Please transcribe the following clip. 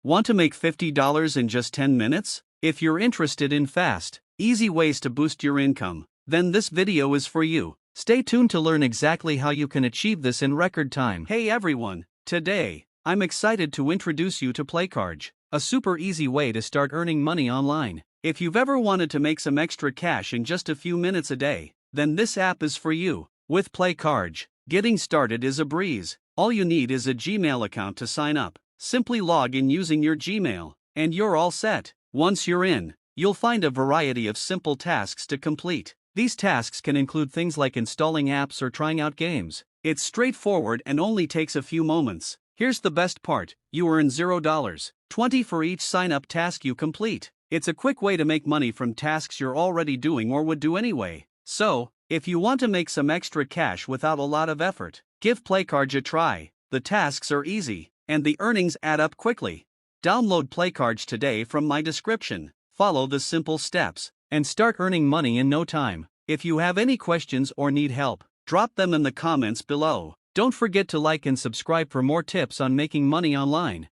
Want to make $50 in just 10 minutes? If you're interested in fast, easy ways to boost your income, then this video is for you. Stay tuned to learn exactly how you can achieve this in record time. Hey everyone, today, I'm excited to introduce you to PlayCharge, a super easy way to start earning money online. If you've ever wanted to make some extra cash in just a few minutes a day, then this app is for you. With PlayCharge, getting started is a breeze. All you need is a Gmail account to sign up. Simply log in using your Gmail, and you're all set. Once you're in, you'll find a variety of simple tasks to complete. These tasks can include things like installing apps or trying out games. It's straightforward and only takes a few moments. Here's the best part: you earn $0.20 for each sign-up task you complete. It's a quick way to make money from tasks you're already doing or would do anyway. So, if you want to make some extra cash without a lot of effort, give PlayCharge a try. The tasks are easy, and the earnings add up quickly. Download PlayCharge today from my description. Follow the simple steps, and start earning money in no time. If you have any questions or need help, drop them in the comments below. Don't forget to like and subscribe for more tips on making money online.